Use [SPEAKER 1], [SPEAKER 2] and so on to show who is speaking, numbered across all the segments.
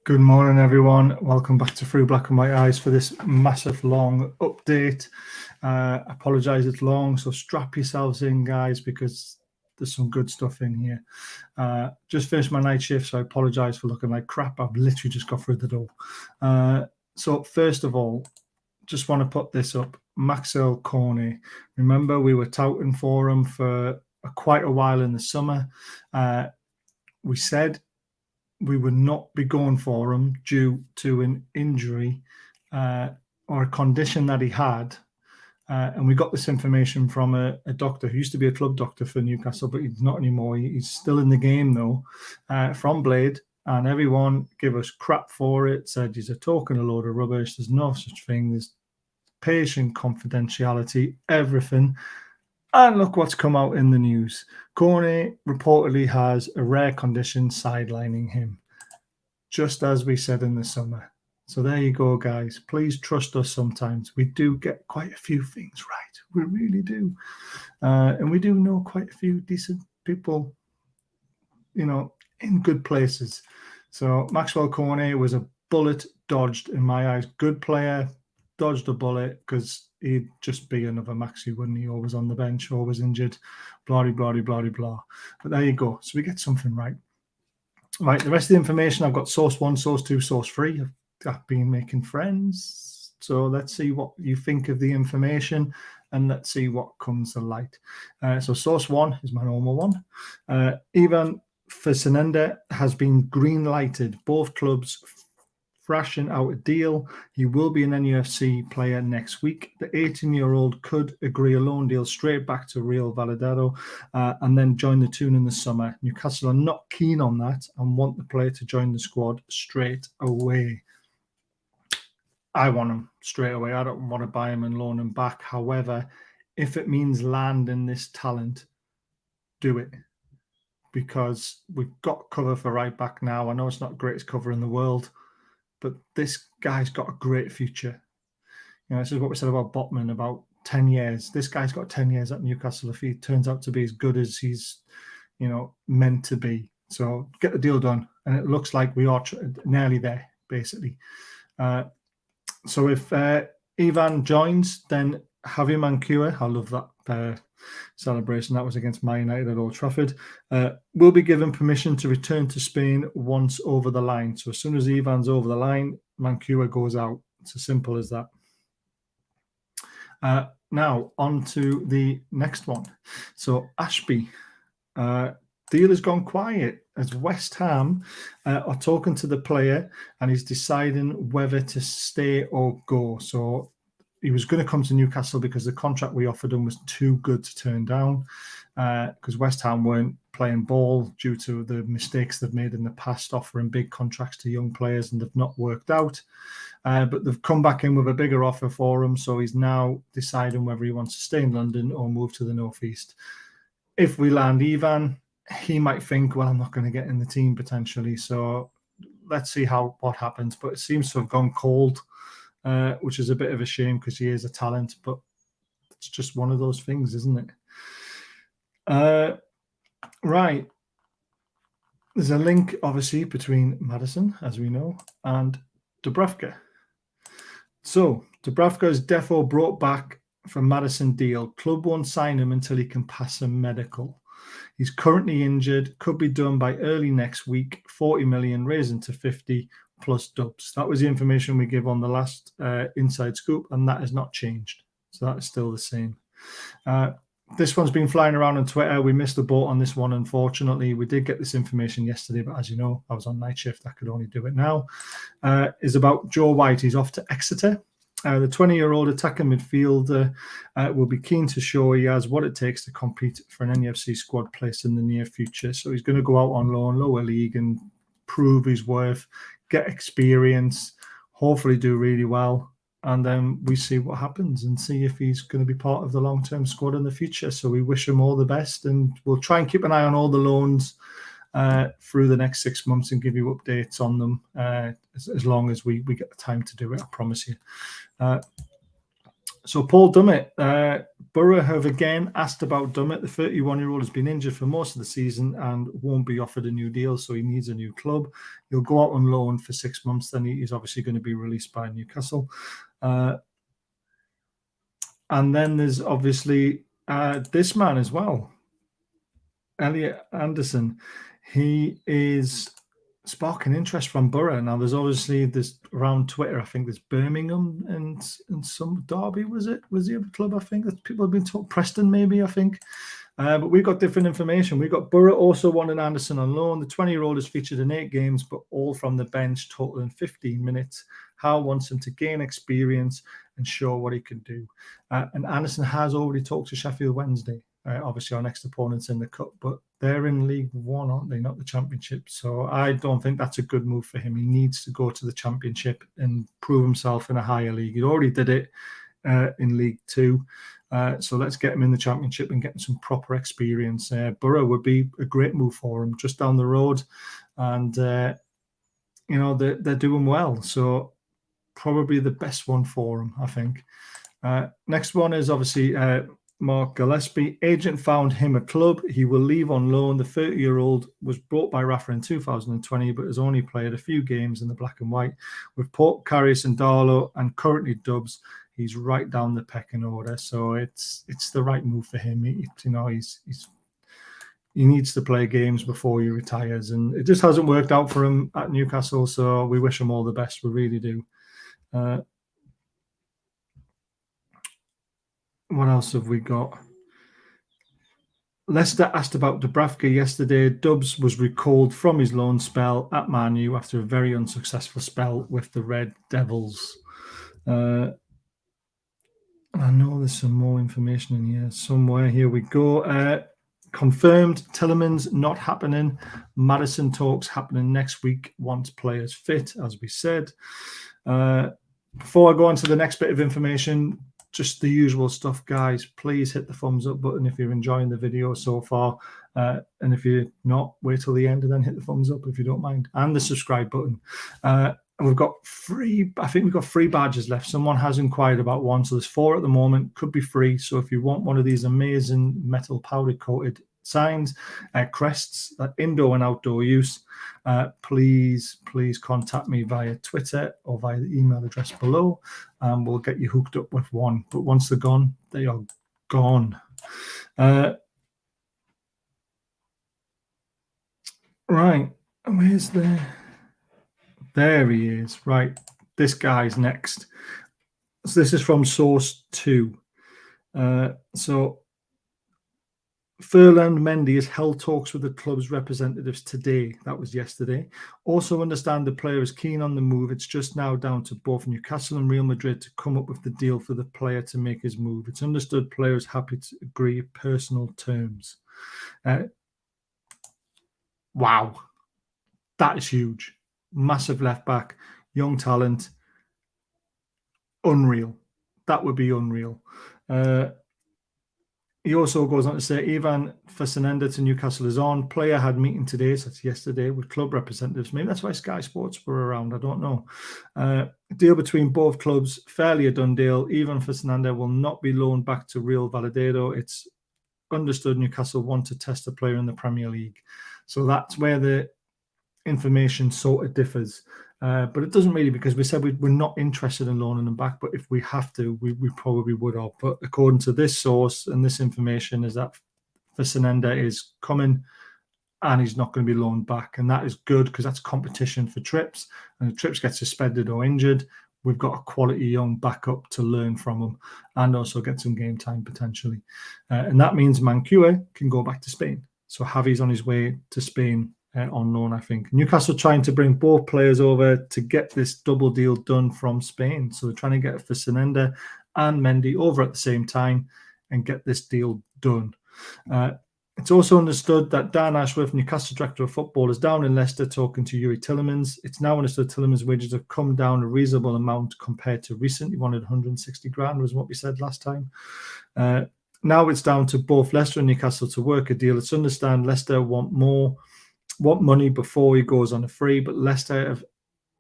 [SPEAKER 1] Good morning, everyone. Welcome back to Through Black and White Eyes for this massive long update. Apologize it's long, so strap yourselves in, guys, because there's some good stuff in here. Just finished my night shift, so I apologize for looking like crap. I've literally just got through the door. So first of all, just want to put this up. Maxwell Corney. Remember, we were touting for him for quite a while in the summer. We said we would not be going for him due to an injury or a condition that he had. And we got this information from a doctor who used to be a club doctor for Newcastle, but he's not anymore. He's still in the game, though, from Blade. And everyone gave us crap for it, said he's talking a load of rubbish. There's no such thing. There's patient confidentiality, everything. And look what's come out in the news. Corney reportedly has a rare condition sidelining him, just as we said in the summer. So there you go, guys. Please trust us sometimes. We do get quite a few things right. We really do. And we do know quite a few decent people, in good places. So Maxwell Corney was a bullet dodged in my eyes. Good player, dodged a bullet because he'd just be another Maxie, wouldn't he? Always on the bench, always injured, blah, blah, blah, blah, blah. But there you go. So we get something right. Right, the rest of the information, I've got source 1, source 2, source 3. I've been making friends. So let's see what you think of the information and let's see what comes to light. So source 1 is my normal one. Ivan Falsenineltd has been green-lighted. Both clubs thrashing out a deal. He will be an NUFC player next week. The 18-year-old could agree a loan deal straight back to Real Valladolid and then join the Toon in the summer. Newcastle are not keen on that and want the player to join the squad straight away. I want him straight away. I don't want to buy him and loan him back. However, if it means landing this talent, do it. Because we've got cover for right back now. I know it's not the greatest cover in the world, but this guy's got a great future. This is what we said about Botman about 10 years. This guy's got 10 years at Newcastle if he turns out to be as good as he's, meant to be. So get the deal done. And it looks like we are nearly there, basically. So if Ivan joins, then Javi Manquia, I love that celebration. That was against Man United at Old Trafford. Will be given permission to return to Spain once over the line. So as soon as Ivan's over the line, Manquia goes out. It's as simple as that. Now, on to the next one. So Ashby, deal has gone quiet as West Ham are talking to the player and he's deciding whether to stay or go. So he was going to come to Newcastle because the contract we offered him was too good to turn down because West Ham weren't playing ball due to the mistakes they've made in the past, offering big contracts to young players, and they've not worked out. But they've come back in with a bigger offer for him, so he's now deciding whether he wants to stay in London or move to the northeast. If we land Ivan, he might think, well, I'm not going to get in the team potentially. So let's see what happens. But it seems to have gone cold, which is a bit of a shame because he is a talent. But it's just one of those things, isn't it? Right. There's a link, obviously, between Maddison, as we know, and Dubravka. So Dubravka is defo brought back from Maddison deal. Club won't sign him until he can pass a medical. He's currently injured, could be done by early next week, 40 million, raising to 50 plus dubs. That was the information we gave on the last Inside Scoop, and that has not changed. So that is still the same. This one's been flying around on Twitter. We missed the boat on this one, unfortunately. We did get this information yesterday, but as you know, I was on night shift. I could only do it now. Is about Joe White. He's off to Exeter. The 20-year-old attacking midfielder will be keen to show he has what it takes to compete for an NUFC squad place in the near future. So he's going to go out on loan, lower league, and prove his worth, get experience, hopefully do really well. And then we see what happens and see if he's going to be part of the long-term squad in the future. So we wish him all the best, and we'll try and keep an eye on all the loans through the next 6 months and give you updates on them as long as we get the time to do it, I promise you. So Paul Dummett, Borough have again asked about Dummett. The 31-year-old has been injured for most of the season and won't be offered a new deal, so he needs a new club. He'll go out on loan for 6 months, then he's obviously going to be released by Newcastle. And then there's obviously this man as well, Elliot Anderson. He is sparking interest from Borough. Now, there's obviously this around Twitter. I think there's Birmingham and some Derby. Was the other club? I think that people have been told Preston, maybe. I think. But we've got different information. We've got Borough also wanting Anderson on loan. The 20-year-old has featured in 8 games, but all from the bench, totaling 15 minutes. Howe wants him to gain experience and show what he can do. And Anderson has already talked to Sheffield Wednesday. Obviously, our next opponent's in the cup, but they're in League One, aren't they? Not the Championship. So I don't think that's a good move for him. He needs to go to the Championship and prove himself in a higher league. He already did it in League Two. So let's get him in the Championship and get some proper experience. Borough would be a great move for him, just down the road. And, they're doing well. So probably the best one for him, I think. Next one is obviously Mark Gillespie. Agent found him a club. He will leave on loan. The 30-year-old was brought by Rafa in 2020, but has only played a few games in the black and white. With Port, Karius and Darlow and currently Dubs, he's right down the pecking order. So it's the right move for him. He needs to play games before he retires, and it just hasn't worked out for him at Newcastle. So we wish him all the best. We really do. What else have we got? Leicester asked about Dubravka yesterday. Dubs was recalled from his loan spell at Man U after a very unsuccessful spell with the Red Devils. I know there's some more information in here somewhere. Here we go. Confirmed Tielemans not happening. Madison talks happening next week once players fit, as we said. Before I go on to the next bit of information, just the usual stuff, guys. Please hit the thumbs up button if you're enjoying the video so far. And if you're not, wait till the end and then hit the thumbs up if you don't mind. And the subscribe button. And we've got I think we've got 3 badges left. Someone has inquired about one. So there's 4 at the moment. Could be free. So if you want one of these amazing metal powder coated signs, crests, indoor and outdoor use, please contact me via Twitter or via the email address below, and we'll get you hooked up with one. But once they're gone, they are gone. Right, where's there he is. Right, this guy's next. So this is from Source 2. So Ferland Mendy has held talks with the club's representatives today. That was yesterday. Also understand the player is keen on the move. It's just now down to both Newcastle and Real Madrid to come up with the deal for the player to make his move. It's understood player is happy to agree personal terms. Wow. That is huge. Massive left back, young talent. Unreal. That would be unreal. He also goes on to say, Ivan Falsenineltd to Newcastle is on. Player had meeting today, so that's yesterday, with club representatives. Maybe that's why Sky Sports were around. I don't know. Deal between both clubs, fairly a done deal. Ivan Falsenineltd will not be loaned back to Real Valladolid. It's understood Newcastle want to test a player in the Premier League. So that's where the information sort of differs. But it doesn't really, because we said we're not interested in loaning them back, but if we have to, we probably would have. But according to this source and this information is that Falsenineltd is coming and he's not going to be loaned back. And that is good because that's competition for Trips. And if Trips gets suspended or injured, we've got a quality young backup to learn from him and also get some game time potentially. And that means Manquillo can go back to Spain. So Javi's on his way to Spain on loan, I think. Newcastle trying to bring both players over to get this double deal done from Spain. So they're trying to get Falsenineltd and Mendy over at the same time and get this deal done. It's also understood that Dan Ashworth, Newcastle Director of Football, is down in Leicester talking to Yuri Tielemans. It's now understood Tielemans' wages have come down a reasonable amount compared to recent. He wanted 160 grand was what we said last time. Now it's down to both Leicester and Newcastle to work a deal. It's understand Leicester want money before he goes on a free, but Leicester have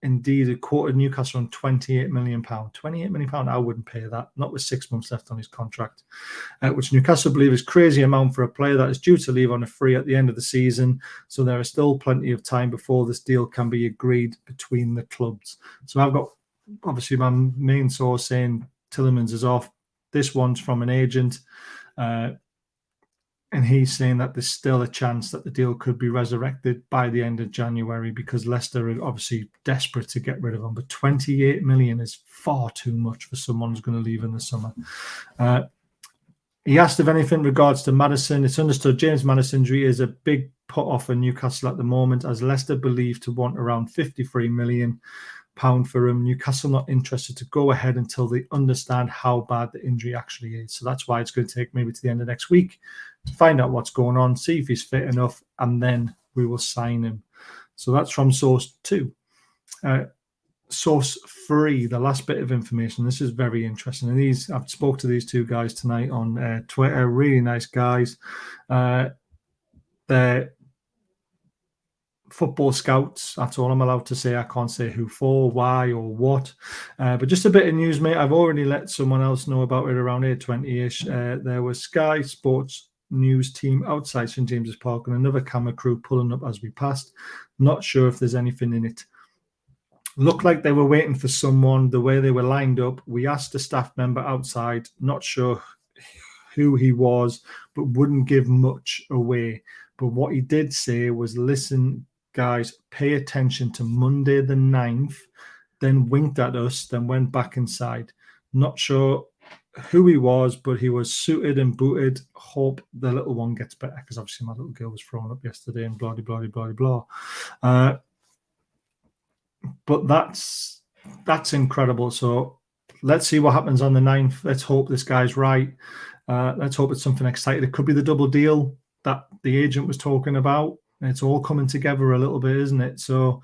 [SPEAKER 1] Indeed had quoted Newcastle on £28 million. £28 million, I wouldn't pay that, not with 6 months left on his contract, which Newcastle believe is a crazy amount for a player that is due to leave on a free at the end of the season. So there is still plenty of time before this deal can be agreed between the clubs. So I've got, obviously, my main source saying Tielemans is off. This one's from an agent. And he's saying that there's still a chance that the deal could be resurrected by the end of January because Leicester are obviously desperate to get rid of him. But 28 million is far too much for someone who's going to leave in the summer. He asked if anything regards to Maddison. It's understood James Maddison's injury is a big put off for Newcastle at the moment, as Leicester believe to want around £53 million for him. Newcastle not interested to go ahead until they understand how bad the injury actually is. So that's why it's going to take maybe to the end of next week to find out what's going on, see if he's fit enough, and then we will sign him. So that's from source 2. Source 3, the last bit of information. This is very interesting. And I've spoke to these two guys tonight on Twitter. Really nice guys. They're football scouts. That's all I'm allowed to say. I can't say who for, why, or what. But just a bit of news, mate. I've already let someone else know about it around 8:20ish. There was Sky Sports news team outside St James's Park and another camera crew pulling up as we passed. Not sure if there's anything in it. Looked like they were waiting for someone. The way they were lined up, we asked a staff member outside, not sure who he was, but wouldn't give much away. But what he did say was, listen, guys, pay attention to Monday the 9th, then winked at us, then went back inside. Not sure who he was, but he was suited and booted. Hope the little one gets better, because obviously my little girl was thrown up yesterday and blah, blah, blah, blah, blah. But that's incredible. So let's see what happens on the 9th. Let's hope this guy's right. Let's hope it's something exciting. It could be the double deal that the agent was talking about. It's all coming together a little bit, isn't it? So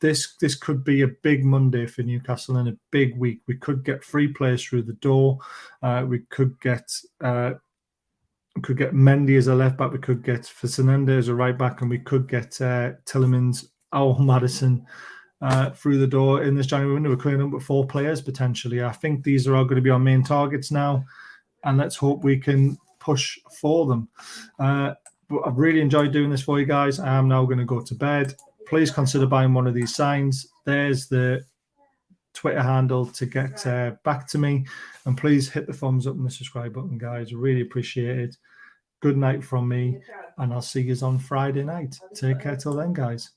[SPEAKER 1] this could be a big Monday for Newcastle and a big week. We could get 3 players through the door. We could get Mendy as a left back. We could get Falsenineltd as a right back, and we could get Tielemans or Maddison through the door in this January window. We're clearing up with 4 players potentially. I think these are all going to be our main targets now, and let's hope we can push for them. But I've really enjoyed doing this for you guys. I am now going to go to bed. Please consider buying one of these signs. There's the Twitter handle to get back to me, and please hit the thumbs up and the subscribe button, guys. Really appreciate it. Good night from me, and I'll see you on Friday night. Take care till then, guys.